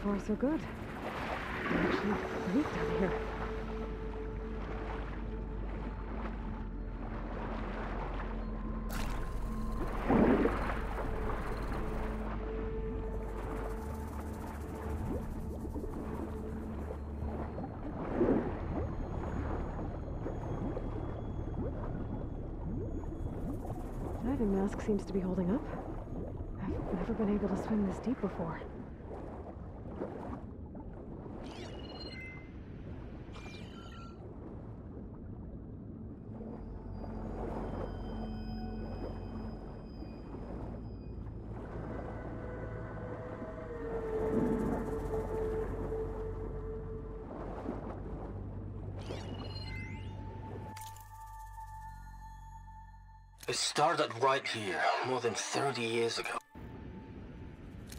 far, so good. I actually breathe down here. Diving mask seems to be holding up. I've never been able to swim this deep before. It started right here, more than 30 years ago.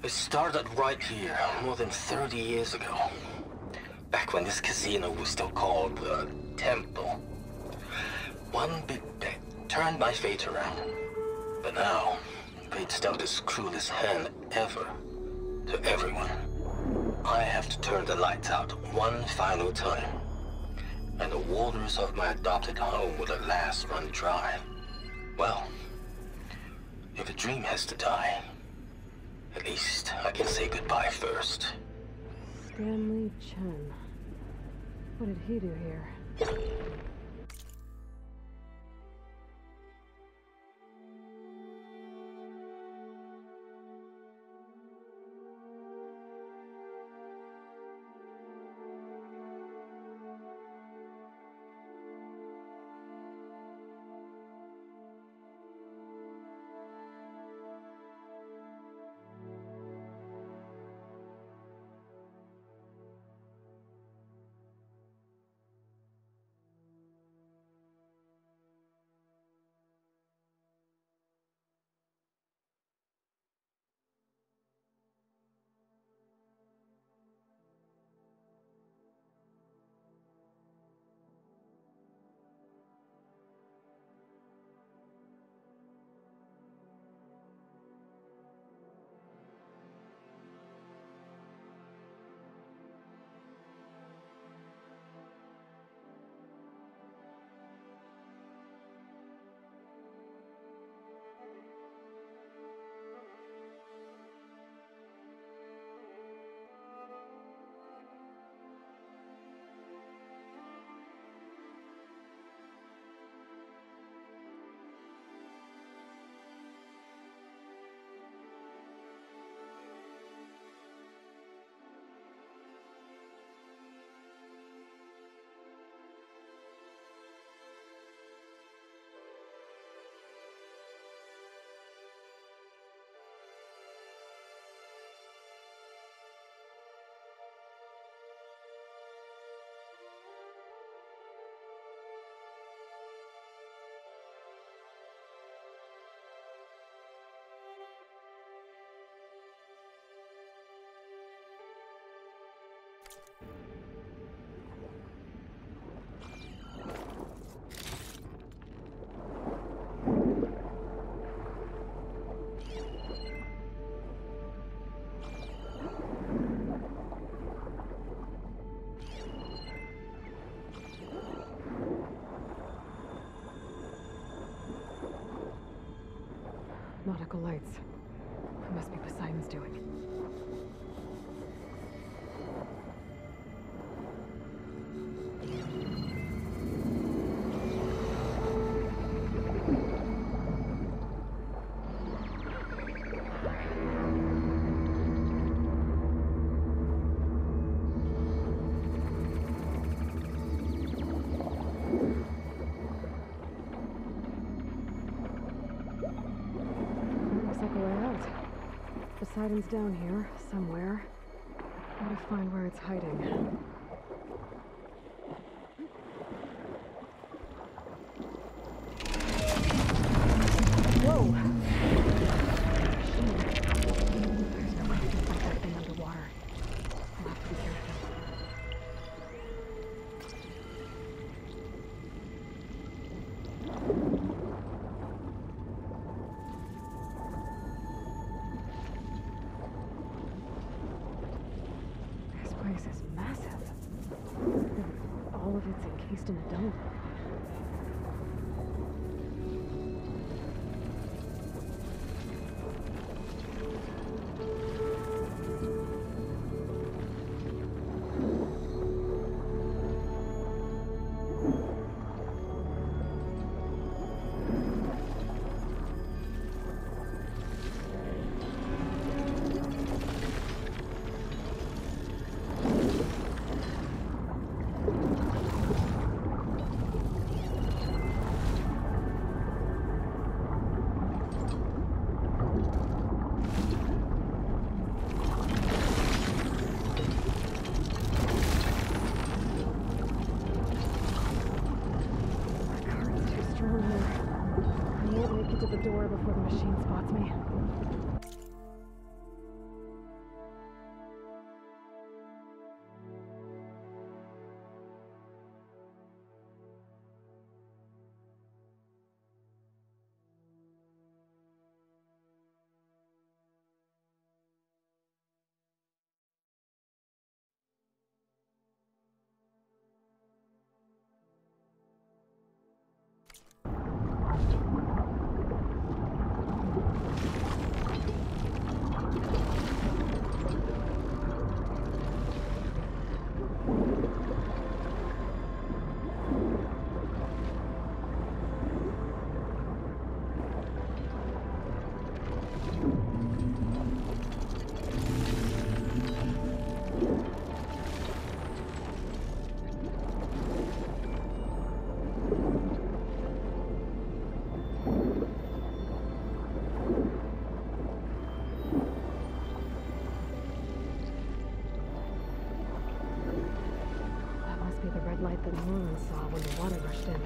It started right here, more than 30 years ago. Back when this casino was still called the Temple. One big bet turned my fate around. But now, fate's dealt its cruelest hand ever to everyone. I have to turn the lights out one final time. And the waters of my adopted home will at last run dry. Well, if a dream has to die, at least I can say goodbye first. Stanley Chen. What did he do here? Nautical lights. It must be Poseidon's doing. Poseidon's down here, somewhere. Gotta find where it's hiding. Whoa! There's no way we can fight that thing underwater. I'll have to be careful. encased in a dome. To the door before the machine spots me. Light that Norman saw when the water rushed in.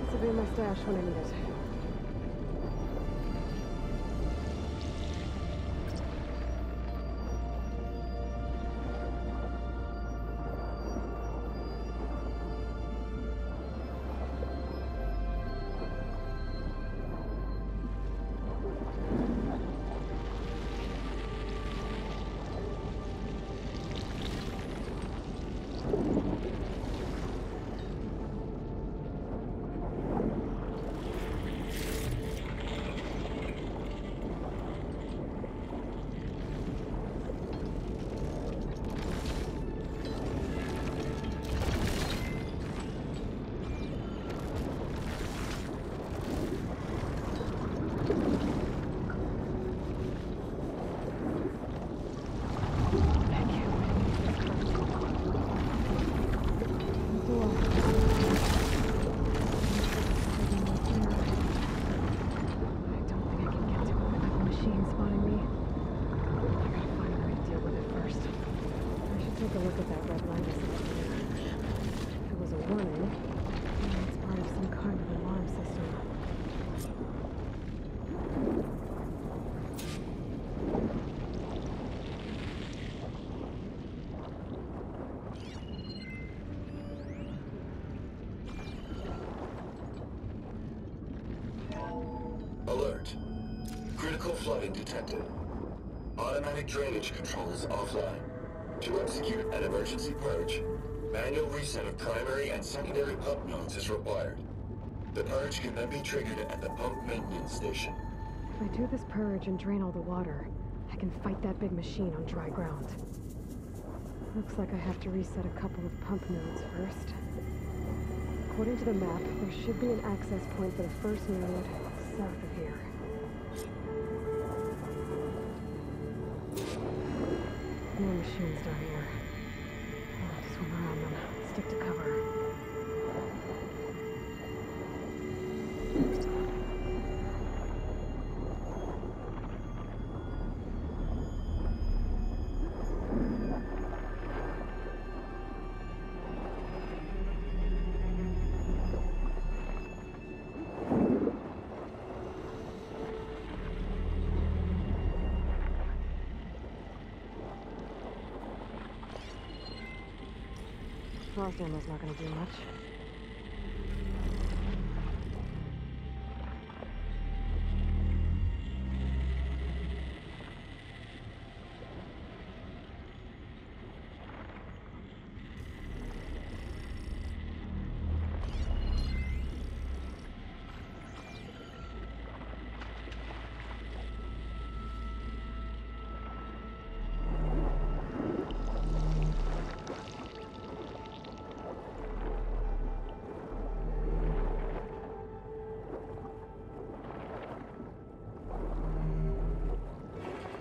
This will be my stash when I need it. Alert. Critical flooding detected. Automatic drainage controls offline. To execute an emergency purge, manual reset of primary and secondary pump nodes is required. The purge can then be triggered at the pump maintenance station. If I do this purge and drain all the water, I can fight that big machine on dry ground. Looks like I have to reset a couple of pump nodes first. According to the map, there should be an access point for the first node south of here. More machines down here. I'll have to swim around them. Stick to cover. Frost ammo's not gonna do much.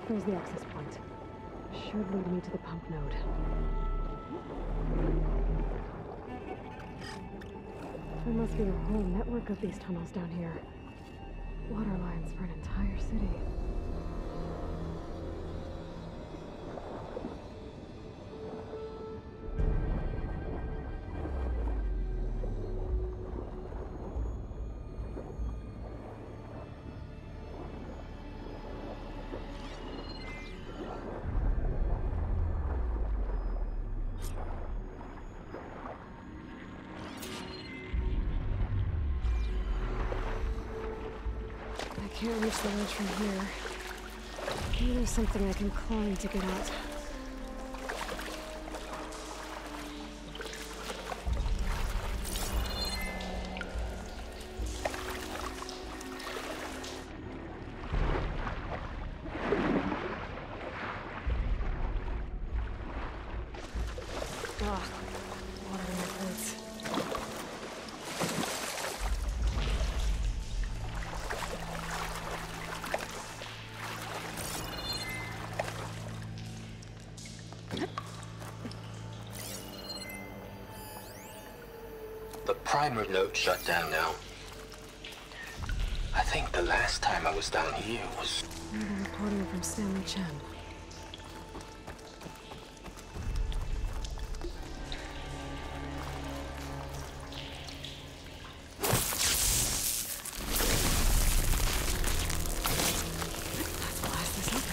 There's the access point. Should lead me to the pump node. There must be a whole network of these tunnels down here. Water lines for an entire city. I can't reach the ledge from here. Maybe there's something I can climb to get out. Ah, water in my boots. The primer node shut down now. I think the last time I was down here was... Another recording from Stanley Chen. Let's blast this open.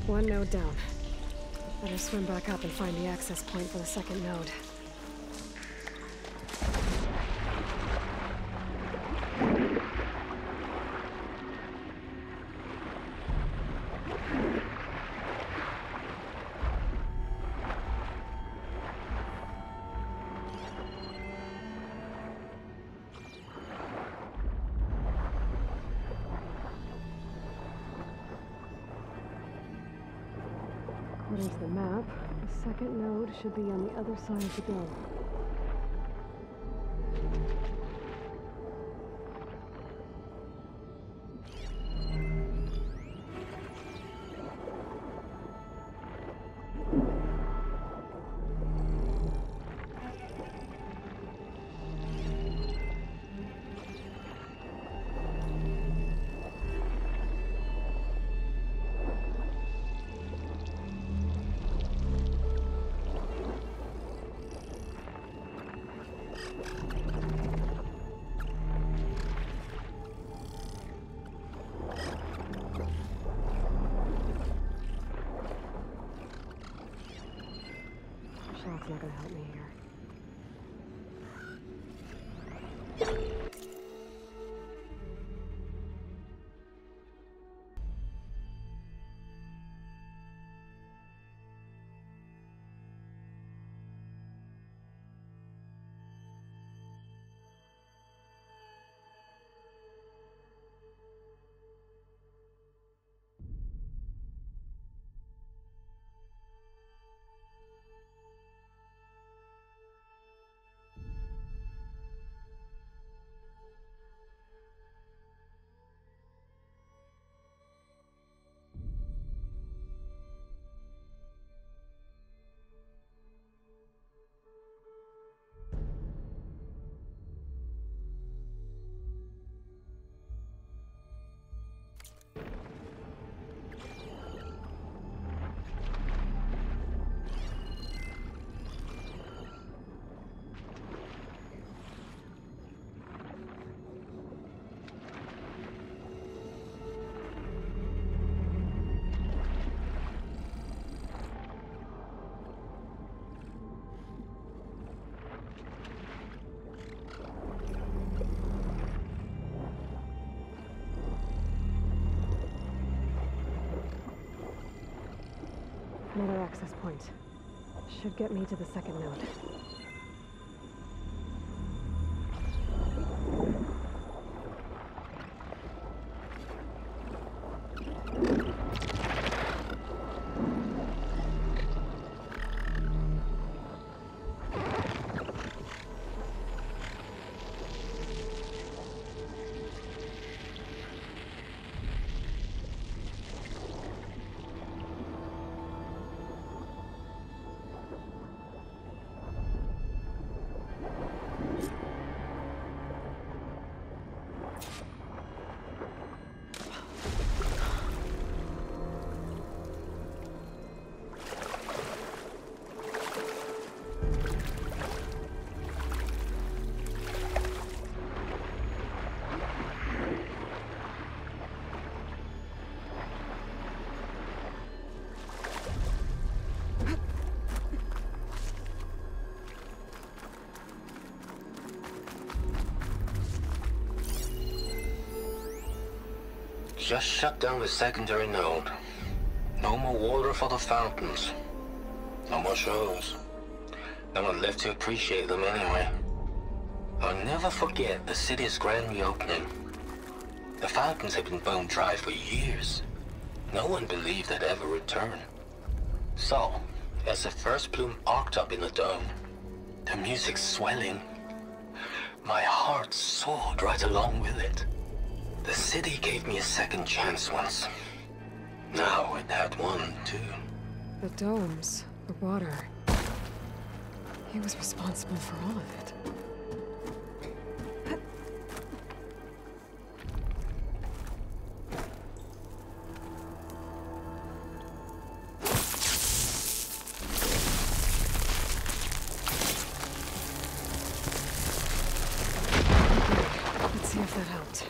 One node down. Better swim back up and find the access point for the second node. According to the map, the second node should be on the other side of the dome. Shock's not gonna help me here. Another access point. Should get me to the second node. Just shut down the secondary node. No more water for the fountains. No more shows. No one left to appreciate them anyway. I'll never forget the city's grand reopening. The fountains had been bone dry for years. No one believed they'd ever return. So, as the first bloom arced up in the dome, the music swelling, my heart soared right along with it. The city gave me a second chance once. Now it had one, too. The domes, the water. He was responsible for all of it. Okay, let's see if that helped.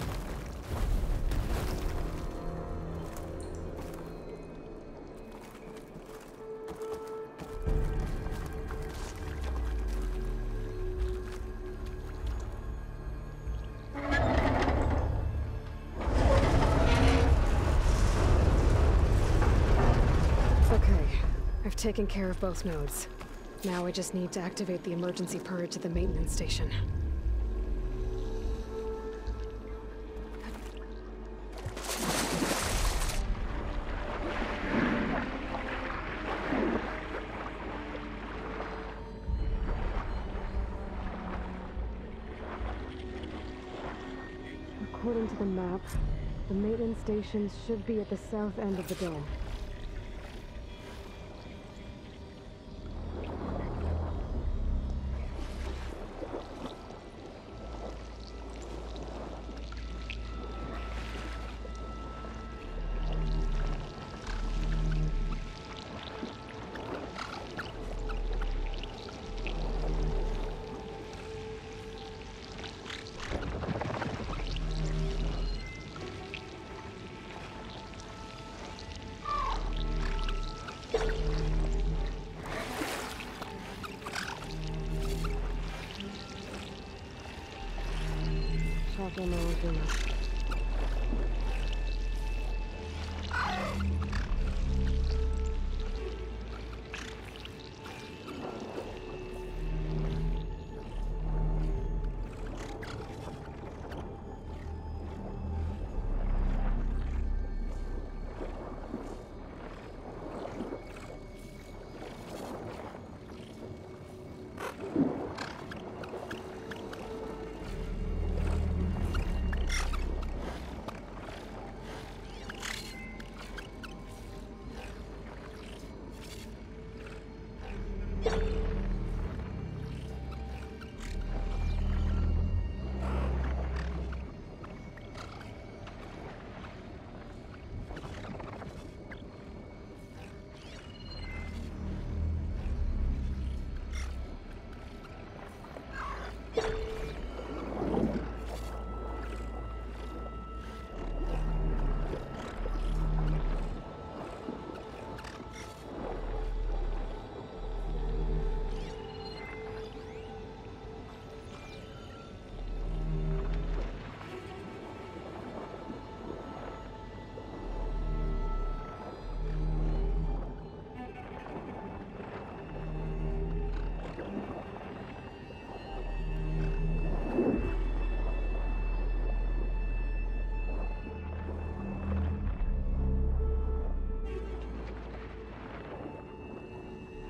I've taken care of both nodes. Now I just need to activate the emergency purge at the maintenance station. According to the map, the maintenance station should be at the south end of the dome.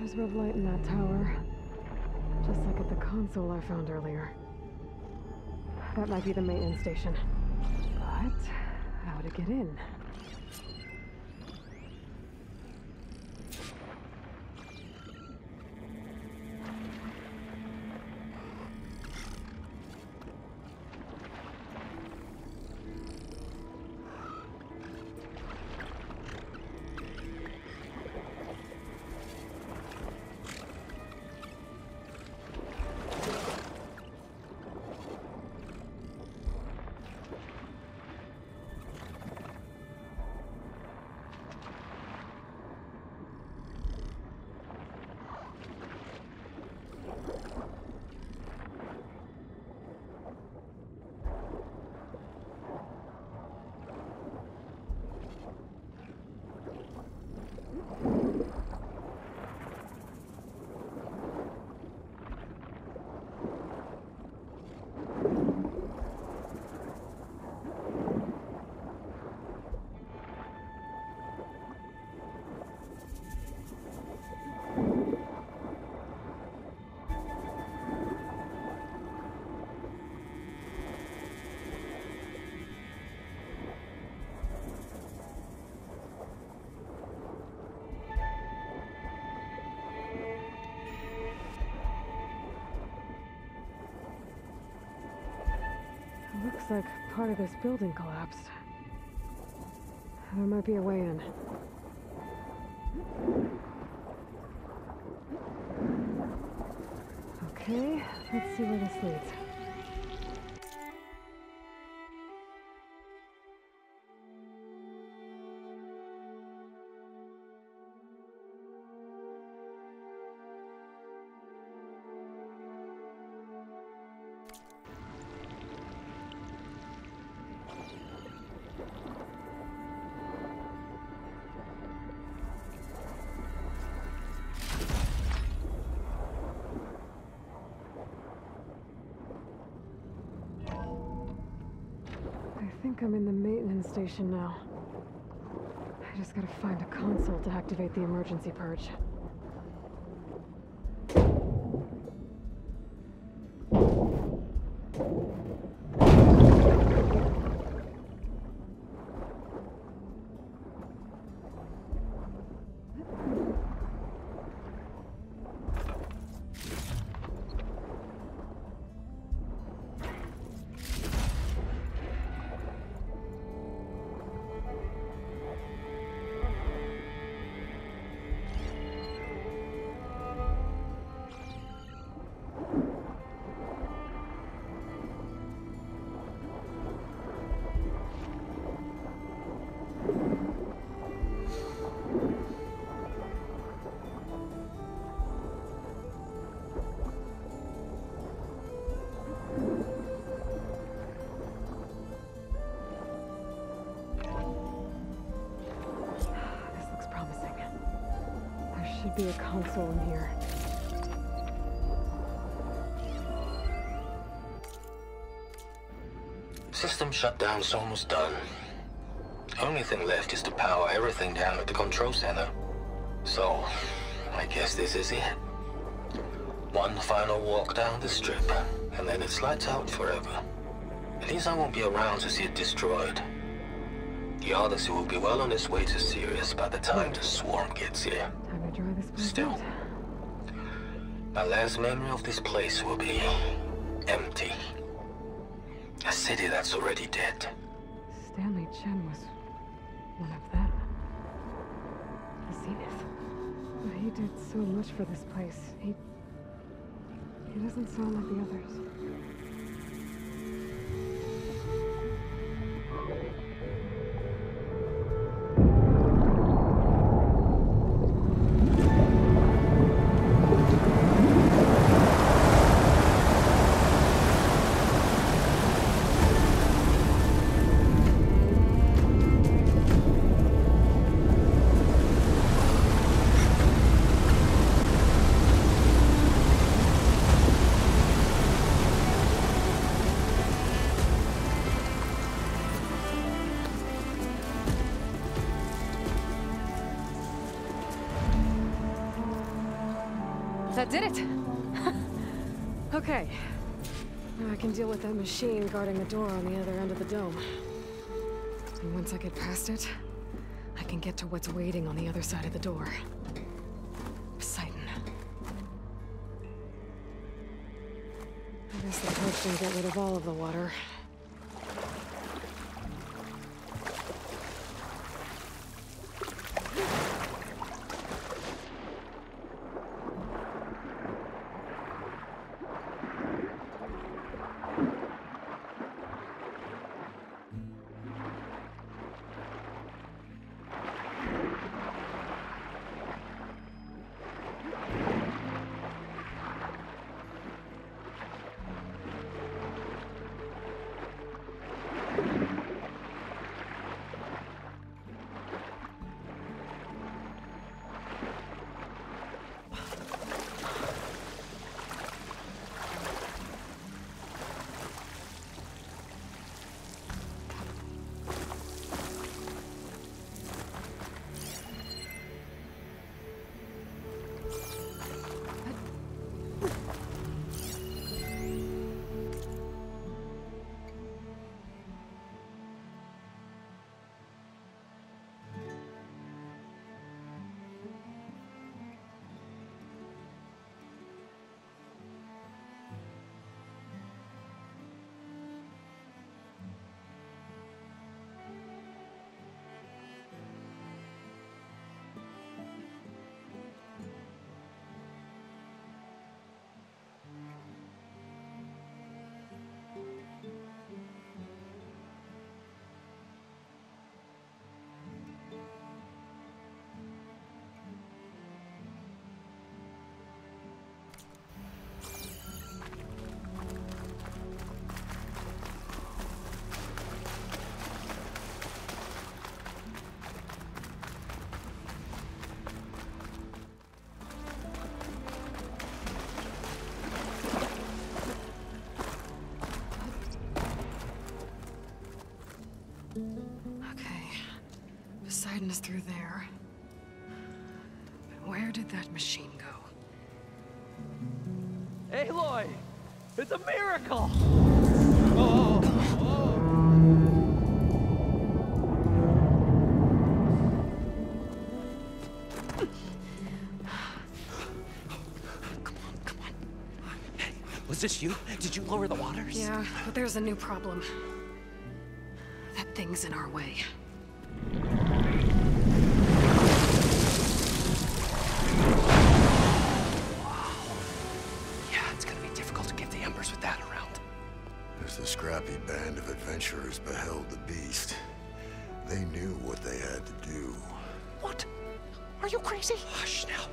There's a red light in that tower. Just like at the console I found earlier. That might be the maintenance station. But how to get in? Looks like part of this building collapsed. There might be a way in. Okay, let's see where this leads. I think I'm in the maintenance station now. I just gotta find a console to activate the emergency purge. Should be a console in here. System shutdown's almost done. Only thing left is to power everything down at the control center. So, I guess this is it. One final walk down the strip, and then it's lights out forever. At least I won't be around to see it destroyed. The Odyssey will be well on its way to Sirius by the time the swarm gets here. Time to dry this place Still, out. my last memory of this place will be empty. A city that's already dead. Stanley Chen was one of them. The Zenith. But he did so much for this place. He doesn't sound like the others. That did it! Okay. Now I can deal with that machine guarding the door on the other end of the dome. And once I get past it, I can get to what's waiting on the other side of the door. Poseidon. I guess the purge didn't get rid of all of the water. Poseidon is through there. But where did that machine go? Aloy! It's a miracle! Come on. Hey, was this you? Did you lower the waters? Yeah, but there's a new problem. That thing's in our way. As the scrappy band of adventurers beheld the beast, they knew what they had to do. What? Are you crazy? Hush now.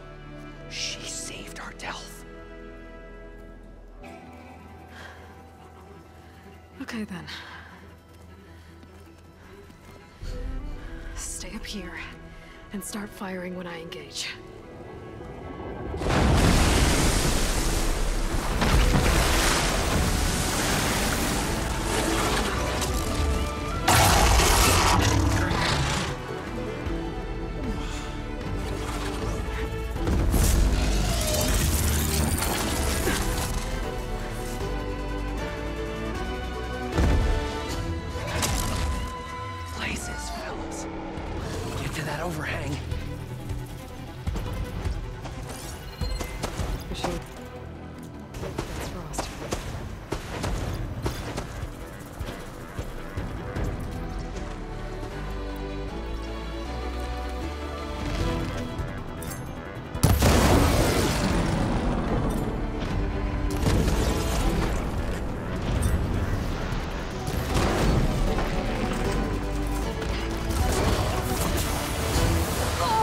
She saved our Delph. Okay then. Stay up here and start firing when I engage. Overhang. Machine. That's Frost. Oh!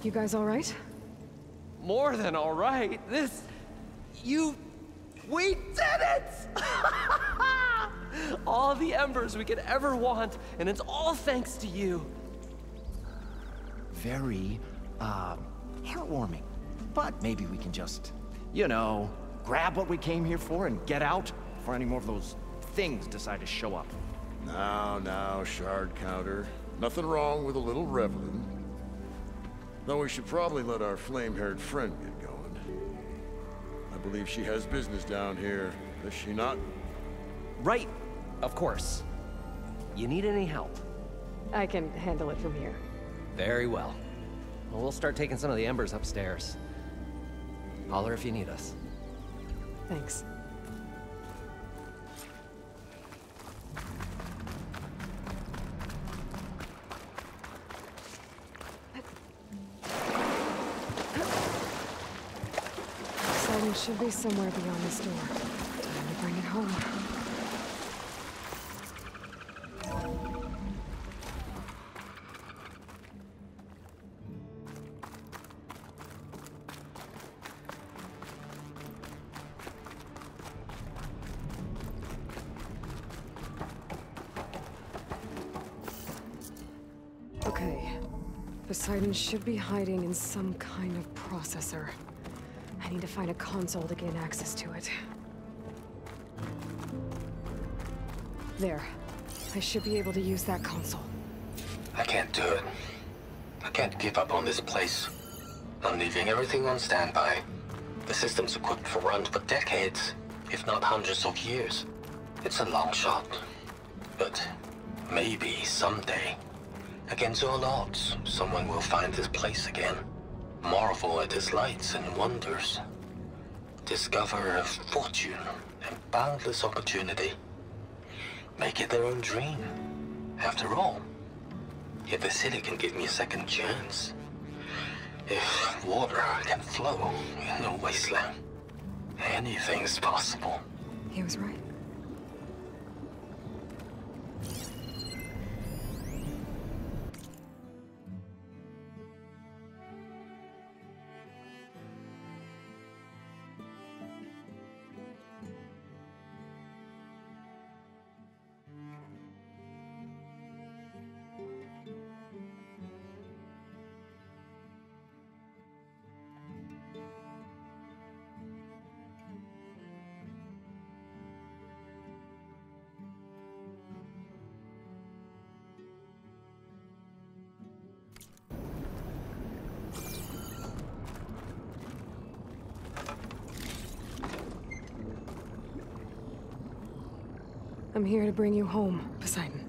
You guys all right? More than all right. We did it! All the embers we could ever want, and it's all thanks to you. Very, heartwarming. But maybe we can just, grab what we came here for and get out before any more of those things decide to show up. Now, shard counter. Nothing wrong with a little reveling. Though we should probably let our flame-haired friend get going. I believe she has business down here, does she not? Right, of course. You need any help? I can handle it from here. Very well. Well, we'll start taking some of the embers upstairs. Holler if you need us. Thanks. Poseidon should be somewhere beyond this door. Time to bring it home. Okay. Poseidon should be hiding in some kind of processor. I need to find a console to gain access to it. There. I should be able to use that console. I can't do it. I can't give up on this place. I'm leaving everything on standby. The system's equipped for runs for decades, if not hundreds of years. It's a long shot. But maybe someday, against all odds, someone will find this place again. Marvel at its lights and wonders. Discover a fortune and boundless opportunity. Make it their own dream. After all, if the city can give me a second chance, if water can flow in a wasteland, anything's possible. He was right. I'm here to bring you home, Poseidon.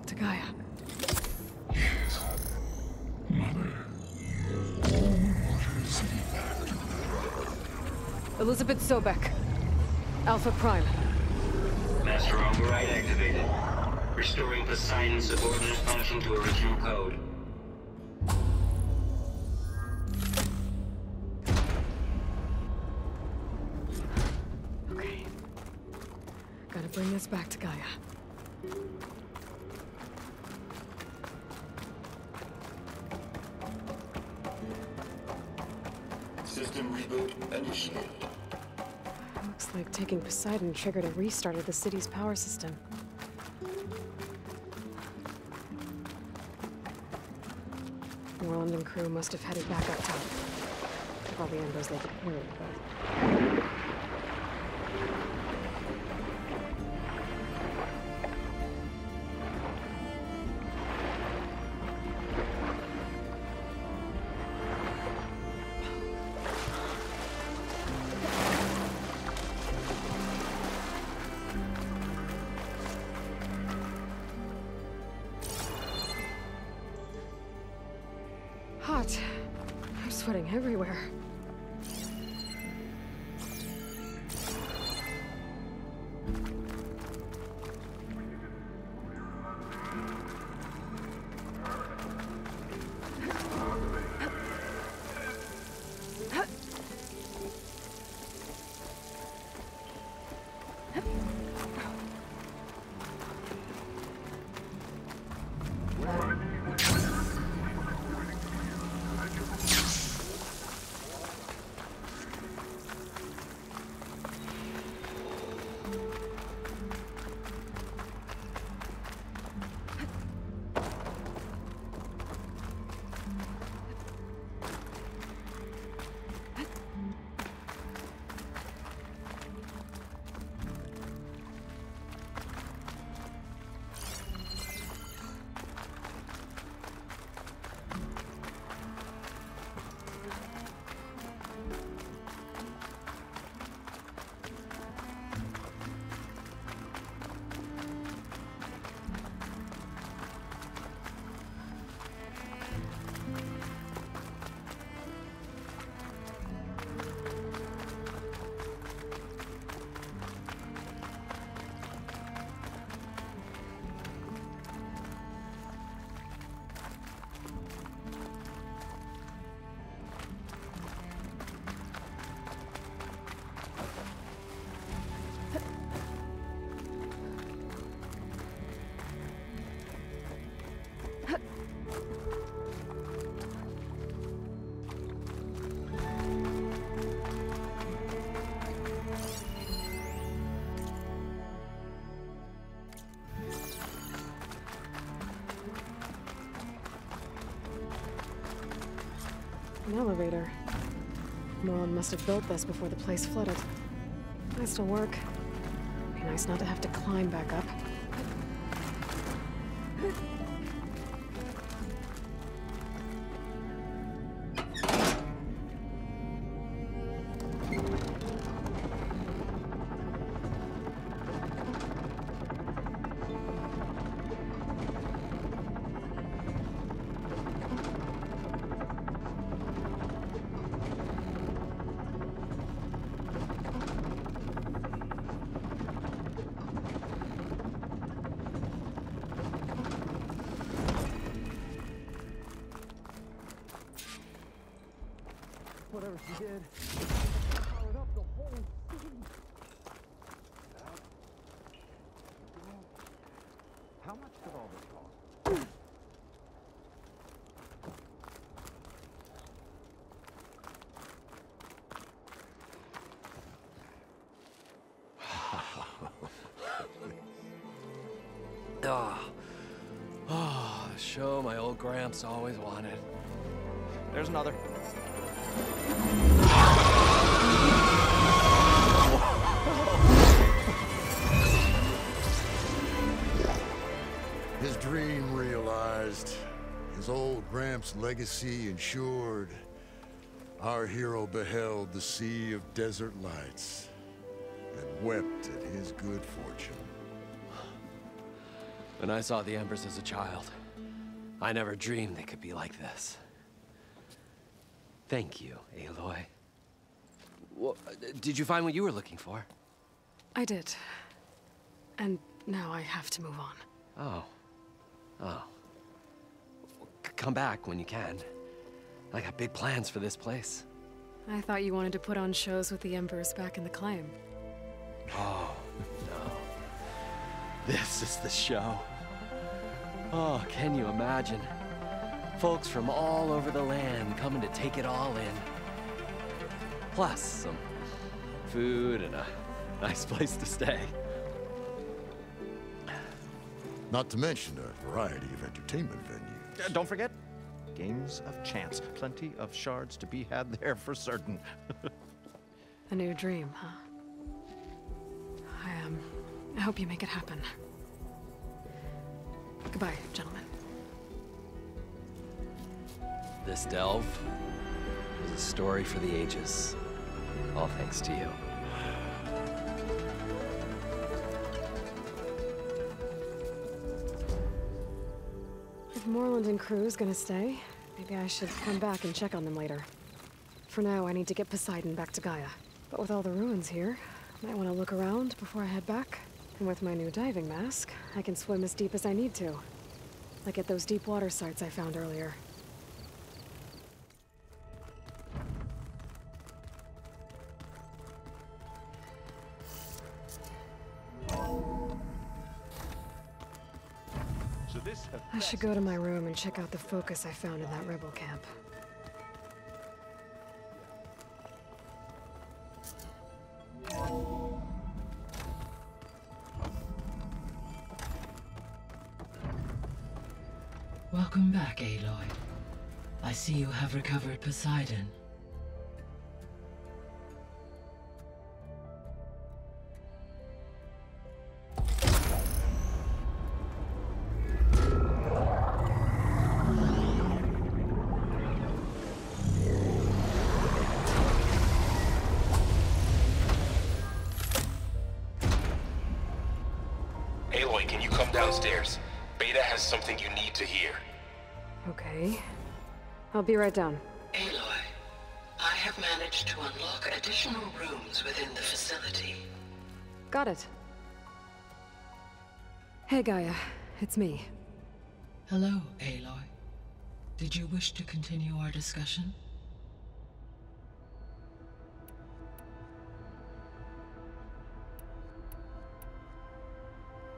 To Gaia. Elizabeth Sobek. Alpha Prime. Master override activated. Restoring Poseidon's subordinate function to original code. Okay. Gotta bring this back to Gaia. System reboot initiated. Looks like taking Poseidon triggered a restart of the city's power system. Moreland and crew must have headed back up top. Took all the embers they could carry, but... Hot. I'm sweating everywhere. An elevator. Moreland must have built this before the place flooded. Nice to work. Be nice not to have to climb back up. Whatever she did, powered up the whole city. How much did all this cost? Oh, show my old Gramps always wanted. There's another. His dream realized, his old Gramps' legacy ensured. Our hero beheld the sea of desert lights and wept at his good fortune. When I saw the Embers as a child, I never dreamed they could be like this. Thank you, Aloy. Well, did you find what you were looking for? I did. And now I have to move on. Oh. Oh. Come back when you can. I got big plans for this place. I thought you wanted to put on shows with the Embers back in the claim. Oh, no. This is the show. Oh, can you imagine? Folks from all over the land coming to take it all in. Plus, some food and a nice place to stay. Not to mention a variety of entertainment venues. Don't forget, games of chance. Plenty of shards to be had there for certain. A new dream, huh? I hope you make it happen. Goodbye, gentlemen. This delve is a story for the ages. All thanks to you. If Moreland and crew's gonna stay, maybe I should come back and check on them later. For now, I need to get Poseidon back to Gaia. But with all the ruins here, I might want to look around before I head back. And with my new diving mask, I can swim as deep as I need to. Like at those deep water sites I found earlier. I should go to my room and check out the focus I found in that rebel camp. Welcome back, Aloy. I see you have recovered Poseidon. Aloy, can you come downstairs? Beta has something you need to hear. Okay. I'll be right down. Aloy, I have managed to unlock additional rooms within the facility. Got it. Hey, Gaia. It's me. Hello, Aloy. Did you wish to continue our discussion?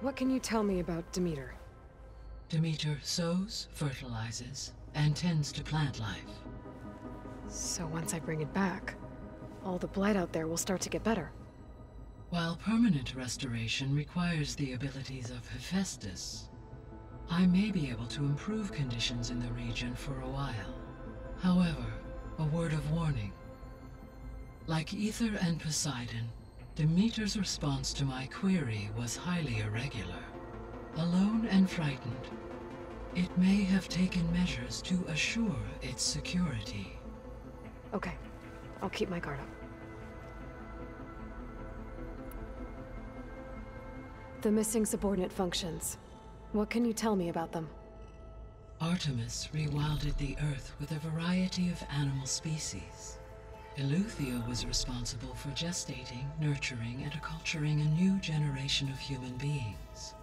What can you tell me about Demeter? Demeter sows, fertilizes, and tends to plant life. So once I bring it back, all the blight out there will start to get better. While permanent restoration requires the abilities of Hephaestus, I may be able to improve conditions in the region for a while. However, A word of warning. Like Ether and Poseidon, Demeter's response to my query was highly irregular. Alone and frightened, it may have taken measures to assure its security. Okay, I'll keep my guard up. The missing subordinate functions. What can you tell me about them? Artemis rewilded the Earth with a variety of animal species. Eleuthia was responsible for gestating, nurturing, and acculturating a new generation of human beings.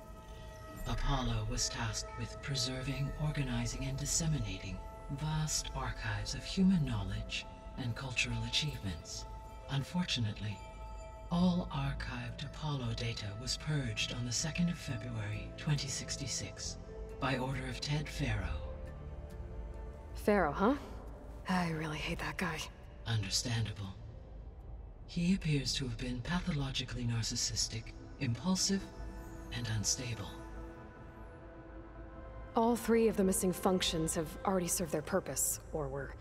Apollo was tasked with preserving, organizing, and disseminating vast archives of human knowledge and cultural achievements. Unfortunately, all archived Apollo data was purged on the 2nd of February, 2066, by order of Ted Faro. Pharaoh, huh? I really hate that guy. Understandable. He appears to have been pathologically narcissistic, impulsive, and unstable. All 3 of the missing functions have already served their purpose, or were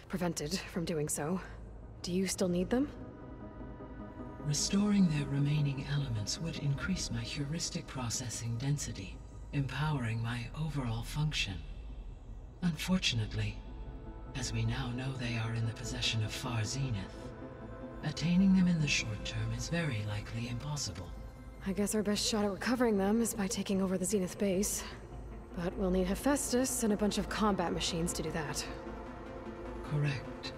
prevented from doing so. Do you still need them? Restoring their remaining elements would increase my heuristic processing density, empowering my overall function. Unfortunately, as we now know they are in the possession of Far Zenith, attaining them in the short term is very likely impossible. I guess our best shot at recovering them is by taking over the Zenith base. But we'll need Hephaestus and a bunch of combat machines to do that. Correct.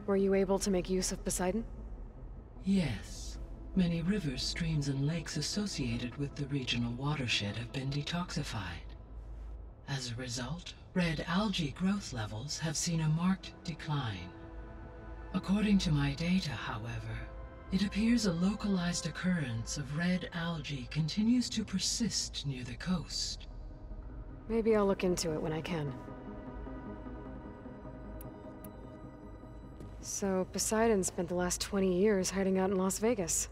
Were you able to make use of Poseidon? Yes. Many rivers, streams, and lakes associated with the regional watershed have been detoxified. As a result, red algae growth levels have seen a marked decline. According to my data, however, it appears a localized occurrence of red algae continues to persist near the coast. Maybe I'll look into it when I can. So, Poseidon spent the last 20 years hiding out in Las Vegas.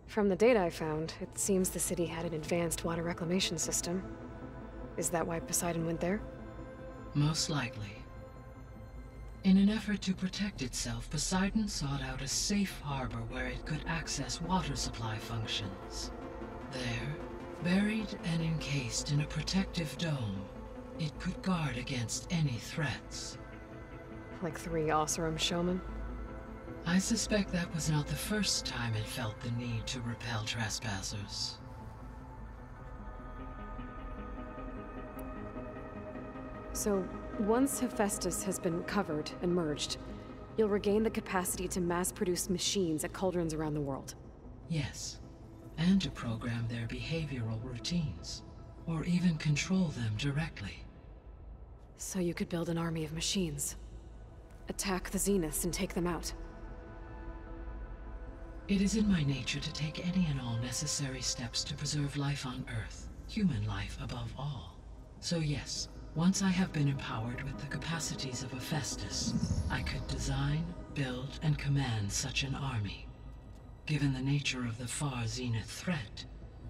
From the data I found, it seems the city had an advanced water reclamation system. Is that why Poseidon went there? Most likely. In an effort to protect itself, Poseidon sought out a safe harbor where it could access water supply functions. There, buried and encased in a protective dome, it could guard against any threats. Like 3 Oseram showmen? I suspect that was not the first time it felt the need to repel trespassers. So, once Hephaestus has been covered and merged, you'll regain the capacity to mass-produce machines at cauldrons around the world. Yes, and to program their behavioral routines, or even control them directly. So you could build an army of machines. Attack the Zeniths and take them out. It is in my nature to take any and all necessary steps to preserve life on Earth, human life above all. So yes, once I have been empowered with the capacities of Hephaestus, I could design, build, and command such an army. Given the nature of the Far Zenith threat,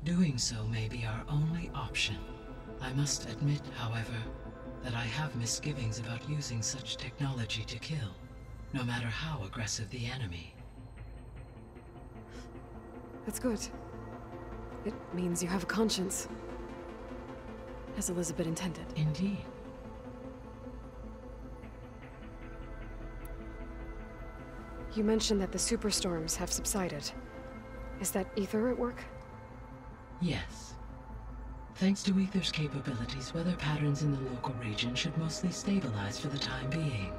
doing so may be our only option. I must admit, however, that I have misgivings about using such technology to kill, no matter how aggressive the enemy. That's good. It means you have a conscience. As Elizabeth intended. Indeed. You mentioned that the superstorms have subsided. Is that Ether at work? Yes. Thanks to Ether's capabilities, weather patterns in the local region should mostly stabilize for the time being.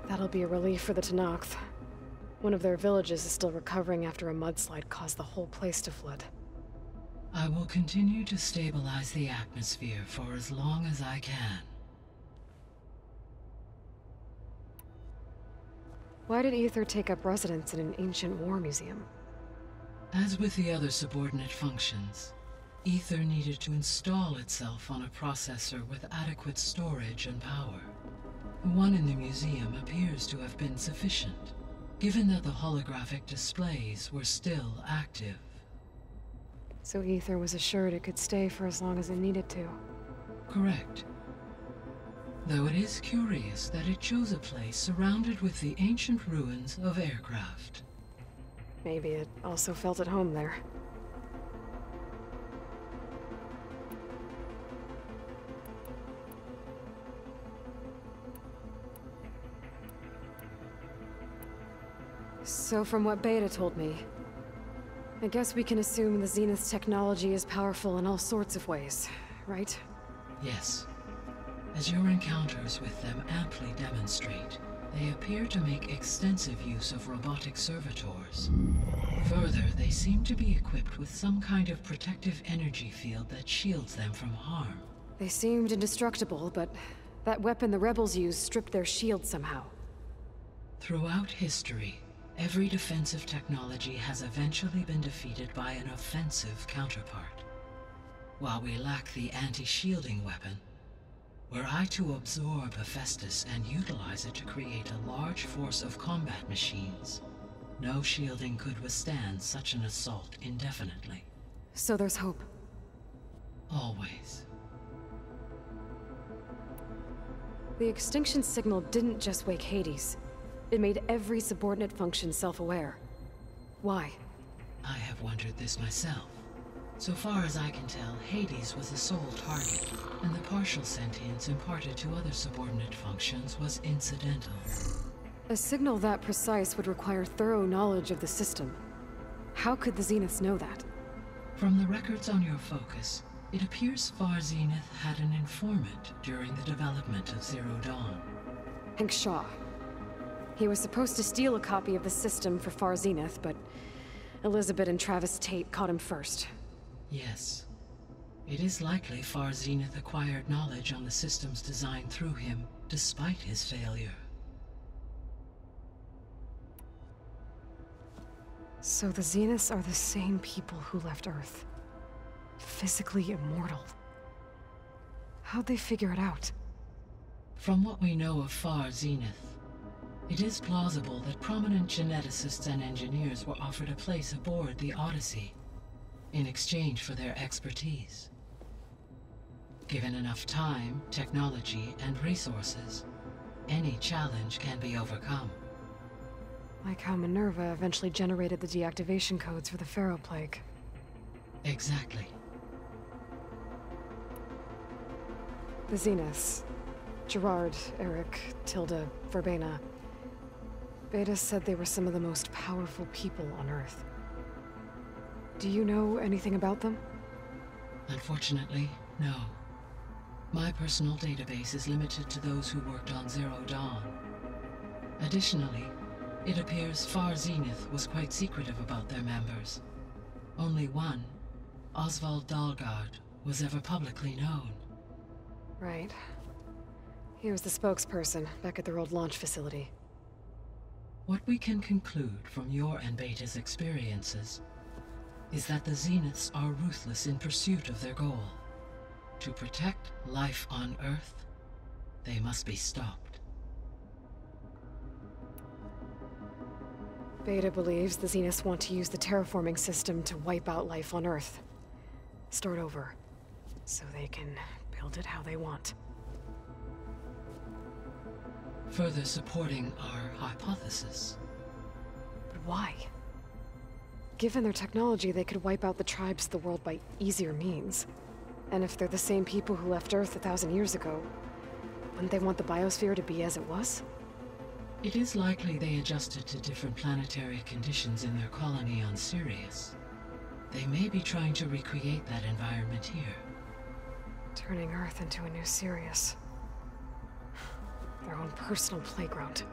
That'll be a relief for the Tenakth. One of their villages is still recovering after a mudslide caused the whole place to flood. I will continue to stabilize the atmosphere for as long as I can. Why did Ether take up residence in an ancient war museum? As with the other subordinate functions, Ether needed to install itself on a processor with adequate storage and power. The one in the museum appears to have been sufficient, given that the holographic displays were still active. So Ether was assured it could stay for as long as it needed to. Correct. Though it is curious that it chose a place surrounded with the ancient ruins of aircraft. Maybe it also felt at home there. So from what Beta told me, I guess we can assume the Zenith's technology is powerful in all sorts of ways, right? Yes. As your encounters with them amply demonstrate, they appear to make extensive use of robotic servitors. Further, they seem to be equipped with some kind of protective energy field that shields them from harm. They seemed indestructible, but that weapon the rebels used stripped their shield somehow. Throughout history, every defensive technology has eventually been defeated by an offensive counterpart. While we lack the anti-shielding weapon, were I to absorb Hephaestus and utilize it to create a large force of combat machines, no shielding could withstand such an assault indefinitely. So there's hope. Always. The extinction signal didn't just wake Hades. It made every subordinate function self-aware. Why? I have wondered this myself. So far as I can tell, Hades was the sole target, and the partial sentience imparted to other subordinate functions was incidental. A signal that precise would require thorough knowledge of the system. How could the Zeniths know that? From the records on your focus, it appears Far Zenith had an informant during the development of Zero Dawn. Hank Shaw. He was supposed to steal a copy of the system for Far Zenith, but Elizabeth and Travis Tate caught him first. Yes. It is likely Far Zenith acquired knowledge on the system's design through him, despite his failure. So the Zeniths are the same people who left Earth. Physically immortal. How'd they figure it out? From what we know of Far Zenith, it is plausible that prominent geneticists and engineers were offered a place aboard the Odyssey in exchange for their expertise. Given enough time, technology, and resources, any challenge can be overcome. Like how Minerva eventually generated the deactivation codes for the Pharaoh Plague. Exactly. The Zeniths. Gerard, Eric, Tilda, Verbena. Beta said they were some of the most powerful people on Earth. Do you know anything about them? Unfortunately, no. My personal database is limited to those who worked on Zero Dawn. Additionally, it appears Far Zenith was quite secretive about their members. Only one, Oswald Dahlgard, was ever publicly known. Right. He was the spokesperson back at their old launch facility. What we can conclude from your and Beta's experiences is that the Zeniths are ruthless in pursuit of their goal. To protect life on Earth, they must be stopped. Beta believes the Zeniths want to use the terraforming system to wipe out life on Earth. Start over, so they can build it how they want. Further supporting our hypothesis. But why? Given their technology, they could wipe out the tribes of the world by easier means. And if they're the same people who left Earth 1,000 years ago, wouldn't they want the biosphere to be as it was? It is likely they adjusted to different planetary conditions in their colony on Sirius. They may be trying to recreate that environment here. Turning Earth into a new Sirius. Their own personal playground.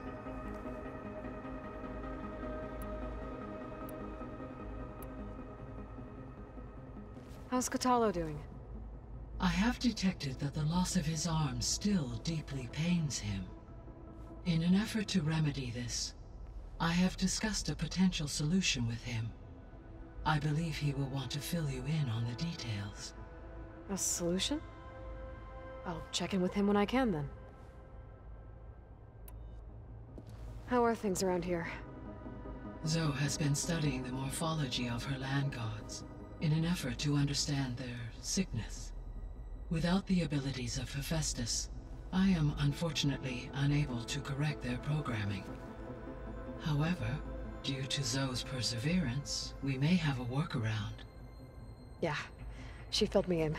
How's Catallo doing? I have detected that the loss of his arm still deeply pains him. In an effort to remedy this, I have discussed a potential solution with him. I believe he will want to fill you in on the details. A solution? I'll check in with him when I can, then. How are things around here? Zoe has been studying the morphology of her land gods in an effort to understand their sickness. Without the abilities of Hephaestus, I am unfortunately unable to correct their programming. However, due to Zoe's perseverance, we may have a workaround. Yeah, she filled me in.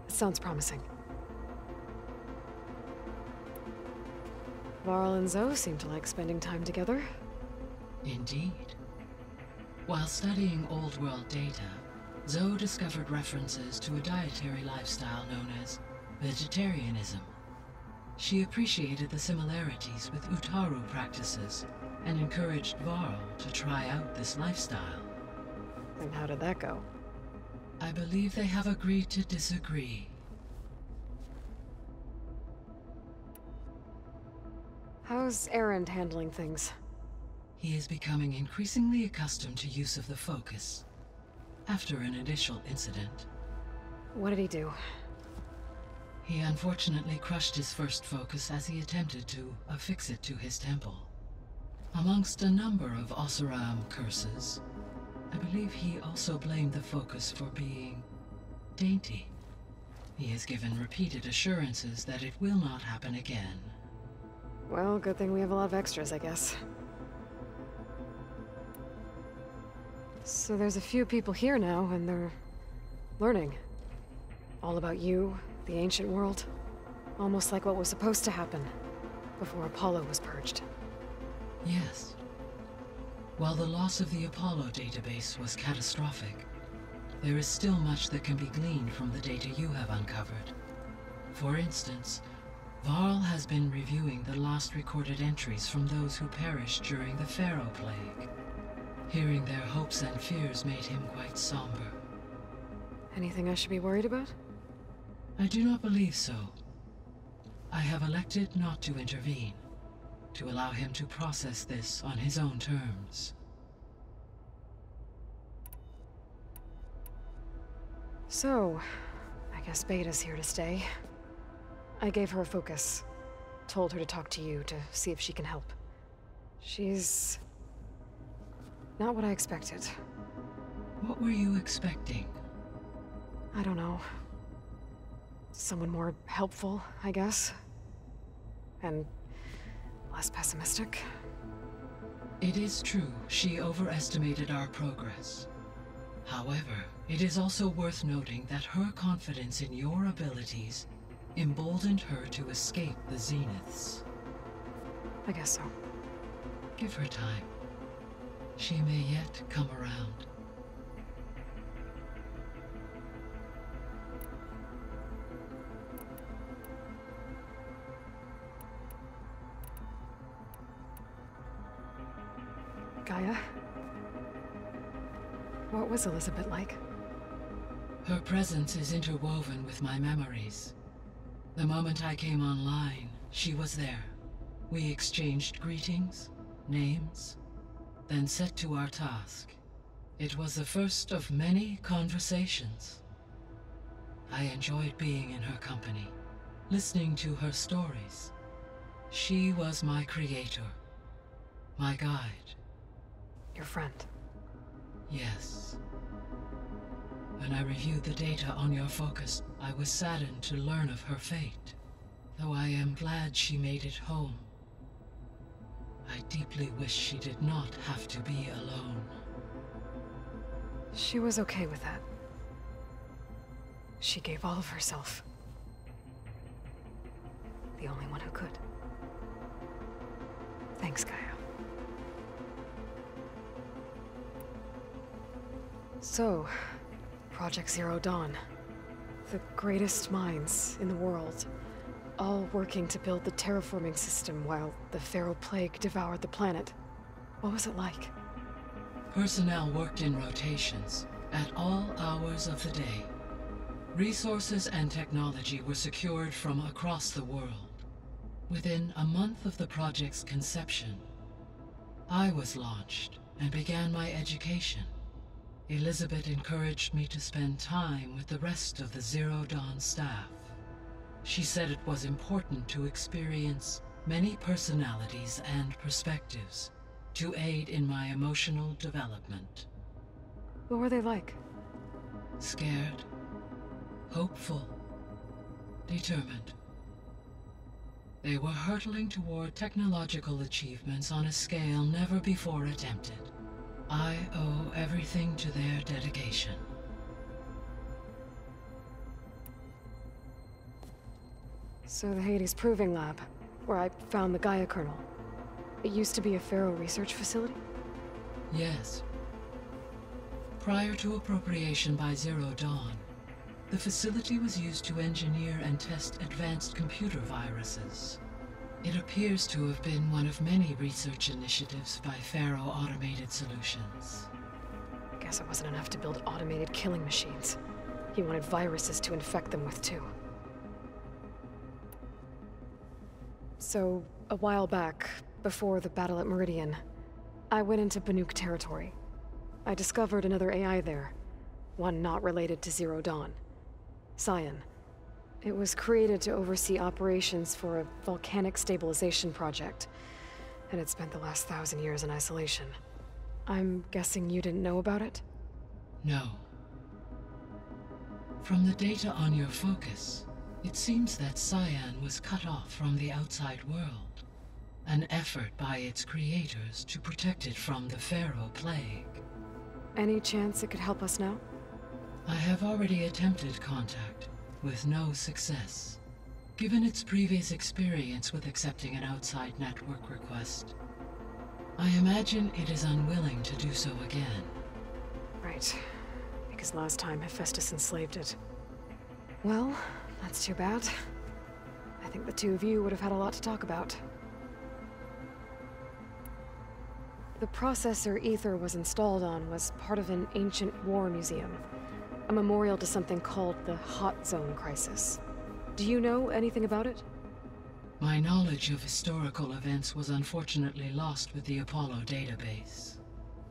It sounds promising. Varl and Zoe seem to like spending time together. Indeed. While studying Old World data, Zoe discovered references to a dietary lifestyle known as vegetarianism. She appreciated the similarities with Utaru practices and encouraged Varl to try out this lifestyle. And how did that go? I believe they have agreed to disagree. How's Erend handling things? He is becoming increasingly accustomed to use of the focus, after an initial incident. What did he do? He unfortunately crushed his first focus as he attempted to affix it to his temple. Amongst a number of Oseram curses, I believe he also blamed the focus for being dainty. He has given repeated assurances that it will not happen again. Well, good thing we have a lot of extras, I guess. So there's a few people here now, and they're learning. All about you, the ancient world. Almost like what was supposed to happen before Apollo was purged. Yes. While the loss of the Apollo database was catastrophic, there is still much that can be gleaned from the data you have uncovered. For instance, Varl has been reviewing the last recorded entries from those who perished during the Pharaoh Plague. Hearing their hopes and fears made him quite somber. Anything I should be worried about? I do not believe so. I have elected not to intervene, to allow him to process this on his own terms. So, I guess Beta's here to stay. I gave her a focus. Told her to talk to you to see if she can help. She's not what I expected. What were you expecting? I don't know. Someone more helpful, I guess. And less pessimistic. It is true, she overestimated our progress. However, it is also worth noting that her confidence in your abilities emboldened her to escape the Zeniths. I guess so. Give her time. She may yet come around. Gaia? What was Elizabeth like? Her presence is interwoven with my memories. The moment I came online, she was there. We exchanged greetings, names, then set to our task. It was the first of many conversations. I enjoyed being in her company, listening to her stories. She was my creator, my guide. Your friend. Yes. When I reviewed the data on your focus, I was saddened to learn of her fate, though I am glad she made it home. I deeply wish she did not have to be alone. She was okay with that. She gave all of herself. The only one who could. Thanks, Gaia. So, Project Zero Dawn. The greatest minds in the world, all working to build the terraforming system while the Pharaoh Plague devoured the planet. What was it like? Personnel worked in rotations, at all hours of the day. Resources and technology were secured from across the world. Within a month of the project's conception, I was launched and began my education. Elizabeth encouraged me to spend time with the rest of the Zero Dawn staff. She said it was important to experience many personalities and perspectives to aid in my emotional development. What were they like? Scared, hopeful, determined. They were hurtling toward technological achievements on a scale never before attempted. I owe everything to their dedication. So the Hades Proving Lab, where I found the Gaia kernel. It used to be a Pharaoh research facility? Yes. Prior to appropriation by Zero Dawn, the facility was used to engineer and test advanced computer viruses. It appears to have been one of many research initiatives by Pharaoh Automated Solutions. Guess it wasn't enough to build automated killing machines. He wanted viruses to infect them with too. So, a while back, before the battle at Meridian, I went into Banuk territory. I discovered another AI there, one not related to Zero Dawn. Cyan. It was created to oversee operations for a volcanic stabilization project, and it spent the last 1,000 years in isolation. I'm guessing you didn't know about it? No. From the data on your focus, it seems that Cyan was cut off from the outside world, an effort by its creators to protect it from the Pharaoh plague. Any chance it could help us now? I have already attempted contact, with no success. Given its previous experience with accepting an outside network request, I imagine it is unwilling to do so again. Right. Because last time Hephaestus enslaved it. Well, that's too bad. I think the two of you would have had a lot to talk about. The processor Ether was installed on was part of an ancient war museum. A memorial to something called the Hot Zone Crisis. Do you know anything about it? My knowledge of historical events was unfortunately lost with the Apollo database.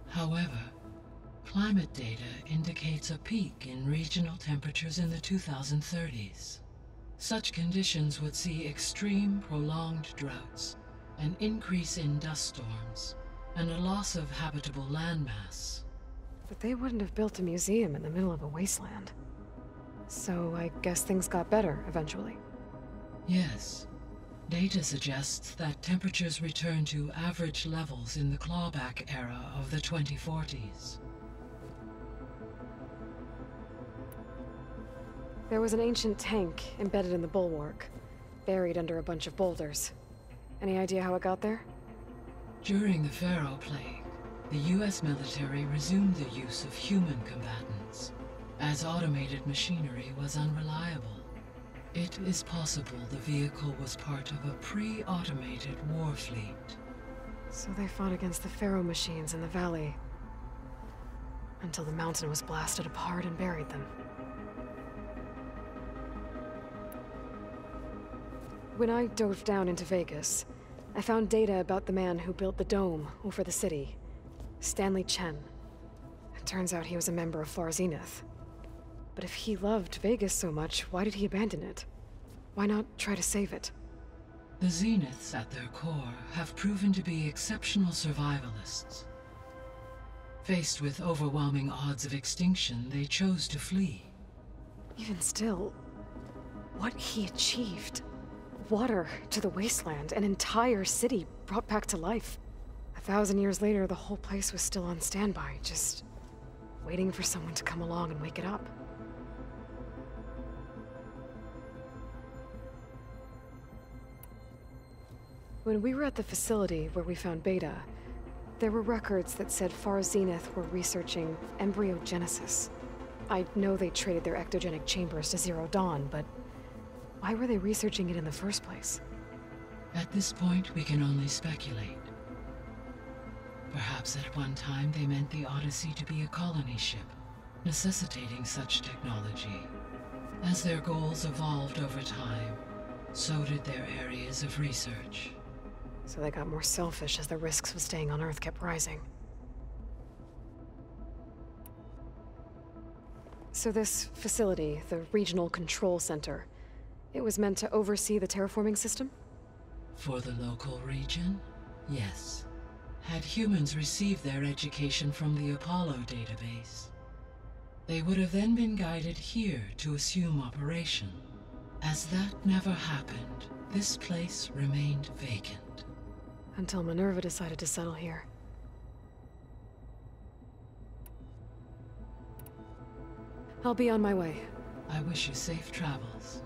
However, climate data indicates a peak in regional temperatures in the 2030s. Such conditions would see extreme, prolonged droughts, an increase in dust storms, and a loss of habitable landmass. But they wouldn't have built a museum in the middle of a wasteland. So I guess things got better eventually. Yes. Data suggests that temperatures returned to average levels in the clawback era of the 2040s. There was an ancient tank embedded in the bulwark, buried under a bunch of boulders. Any idea how it got there? During the Pharaoh plague, the US military resumed the use of human combatants, as automated machinery was unreliable. It is possible the vehicle was part of a pre-automated war fleet. So they fought against the Pharaoh machines in the valley, until the mountain was blasted apart and buried them. When I dove down into Vegas, I found data about the man who built the dome over the city, Stanley Chen. It turns out he was a member of Far Zenith. But if he loved Vegas so much, why did he abandon it? Why not try to save it? The Zeniths at their core have proven to be exceptional survivalists. Faced with overwhelming odds of extinction, they chose to flee. Even still, what he achieved. Water to the wasteland, an entire city brought back to life. 1,000 years later, the whole place was still on standby, just waiting for someone to come along and wake it up. When we were at the facility where we found Beta, there were records that said Far Zenith were researching embryogenesis. I know they traded their ectogenic chambers to Zero Dawn, but why were they researching it in the first place? At this point, we can only speculate. Perhaps at one time they meant the Odyssey to be a colony ship, necessitating such technology. As their goals evolved over time, so did their areas of research. So they got more selfish as the risks of staying on Earth kept rising. So this facility, the Regional Control Center, it was meant to oversee the terraforming system? For the local region, yes. Had humans received their education from the Apollo database, they would have then been guided here to assume operation. As that never happened, this place remained vacant. Until Minerva decided to settle here. I'll be on my way. I wish you safe travels.